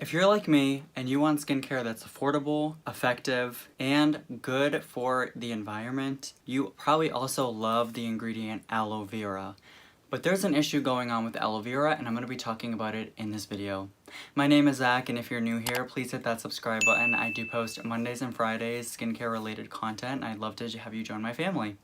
If you're like me and you want skincare that's affordable, effective, and good for the environment, you probably also love the ingredient aloe vera. But there's an issue going on with aloe vera, and I'm going to be talking about it in this video. My name is Zach, and if you're new here, please hit that subscribe button. I do post Mondays and Fridays skincare related content, and I'd love to have you join my family.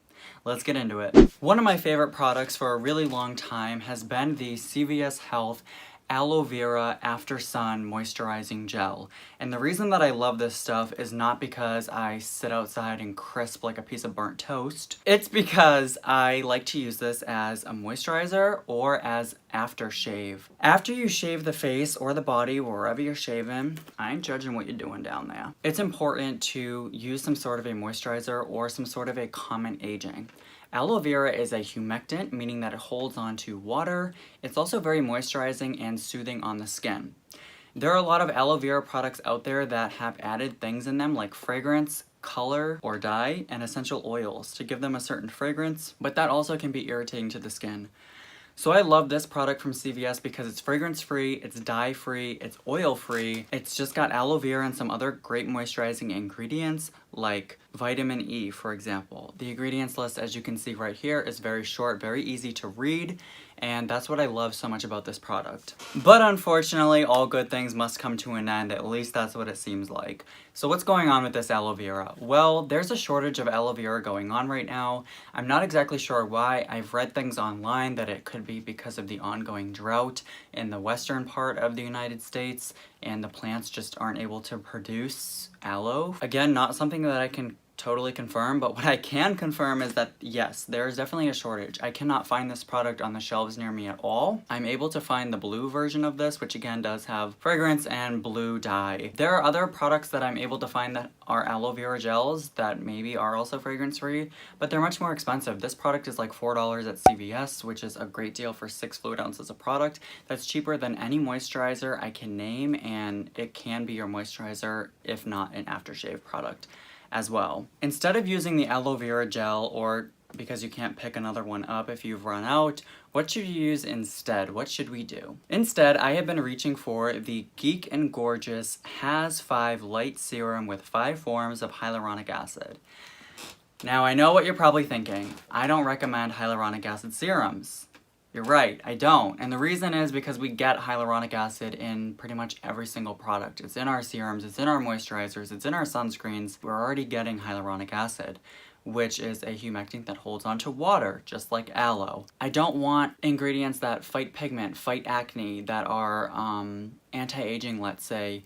Let's get into it. One of my favorite products for a really long time has been the CVS Health Aloe Vera After Sun Moisturizing Gel. And the reason that I love this stuff is not because I sit outside and crisp like a piece of burnt toast. It's because I like to use this as a moisturizer or as aftershave. After you shave the face or the body, wherever you're shaving, I ain't judging what you're doing down there. It's important to use some sort of a moisturizer or some sort of a common aging. Aloe vera is a humectant, meaning that it holds on to water. It's also very moisturizing and soothing on the skin. There are a lot of aloe vera products out there that have added things in them like fragrance, color, or dye, and essential oils to give them a certain fragrance, but that also can be irritating to the skin. So I love this product from CVS because it's fragrance-free, it's dye-free, it's oil-free. It's just got aloe vera and some other great moisturizing ingredients like vitamin E, for example. The ingredients list, as you can see right here, is very short, very easy to read, and that's what I love so much about this product. But unfortunately, all good things must come to an end, at least that's what it seems like. So what's going on with this aloe vera? Well, there's a shortage of aloe vera going on right now. I'm not exactly sure why. I've read things online that it could be because of the ongoing drought in the western part of the United States, and the plants just aren't able to produce aloe. Again, not something that I can totally confirm, but what I can confirm is that yes, there is definitely a shortage. I cannot find this product on the shelves near me at all. I'm able to find the blue version of this, which again does have fragrance and blue dye. There are other products that I'm able to find that are aloe vera gels that maybe are also fragrance free, but they're much more expensive. This product is like $4 at CVS, which is a great deal for 6 fluid ounces of product. That's cheaper than any moisturizer I can name, and it can be your moisturizer if not an aftershave product as well. Instead of using the aloe vera gel, or because you can't pick another one up if you've run out, what should you use instead? What should we do? Instead, I have been reaching for the Geek and Gorgeous Has 5 Light Serum with 5 forms of hyaluronic acid. Now, I know what you're probably thinking. I don't recommend hyaluronic acid serums. You're right, I don't. And the reason is because we get hyaluronic acid in pretty much every single product. It's in our serums, it's in our moisturizers, it's in our sunscreens. We're already getting hyaluronic acid, which is a humectant that holds onto water, just like aloe. I don't want ingredients that fight pigment, fight acne, that are anti-aging, let's say,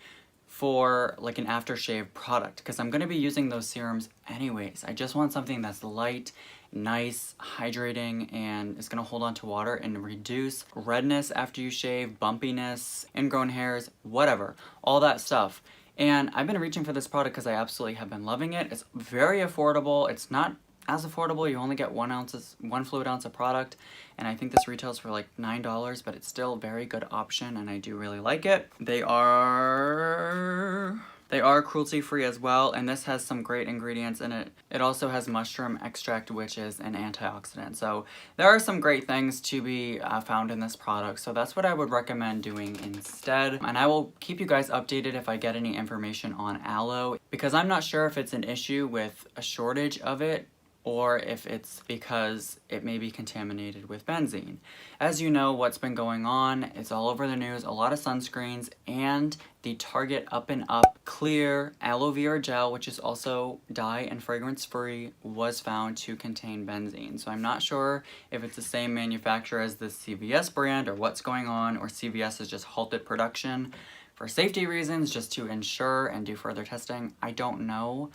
for like an aftershave product, because I'm going to be using those serums anyways. I just want something that's light, nice, hydrating, and is going to hold on to water and reduce redness after you shave, bumpiness, ingrown hairs, whatever, all that stuff. And I've been reaching for this product because I absolutely have been loving it. It's very affordable. It's not as affordable. You only get 1 fluid ounce of product, and I think this retails for like $9, but it's still a very good option, and I do really like it. They are cruelty-free as well, and this has some great ingredients in it. It also has mushroom extract, which is an antioxidant. So there are some great things to be found in this product. So that's what I would recommend doing instead. And I will keep you guys updated if I get any information on aloe, because I'm not sure if it's an issue with a shortage of it, or if it's because it may be contaminated with benzene. As you know, what's been going on, it's all over the news, a lot of sunscreens, and the Target Up and Up Clear Aloe Vera Gel, which is also dye and fragrance free, was found to contain benzene. So I'm not sure if it's the same manufacturer as the CVS brand or what's going on, or CVS has just halted production for safety reasons just to ensure and do further testing. I don't know.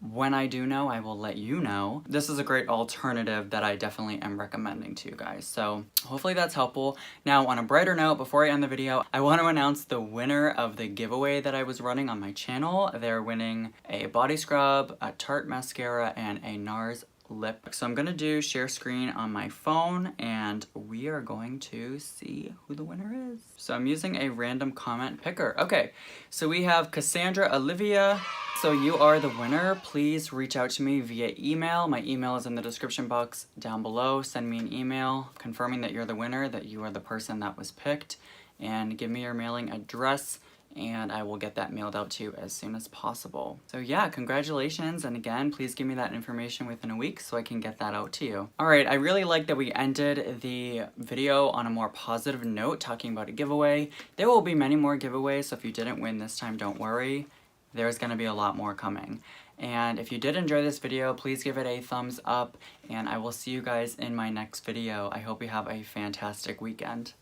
When I do know, I will let you know. This is a great alternative that I definitely am recommending to you guys. So hopefully that's helpful. Now, on a brighter note, before I end the video, I want to announce the winner of the giveaway that I was running on my channel. They're winning a body scrub, a Tarte mascara, and a NARS lip. So I'm gonna do share screen on my phone, and we are going to see who the winner is. So I'm using a random comment picker. Okay, so we have Cassandra Olivia. So you are the winner. Please reach out to me via email. My email is in the description box down below. Send me an email confirming that you're the winner, that you are the person that was picked, and give me your mailing address and I will get that mailed out to you as soon as possible. So yeah, congratulations, and again, please give me that information within a week so I can get that out to you. Alright, I really like that we ended the video on a more positive note, talking about a giveaway. There will be many more giveaways, so if you didn't win this time, don't worry. There's gonna be a lot more coming. And if you did enjoy this video, please give it a thumbs up, and I will see you guys in my next video. I hope you have a fantastic weekend.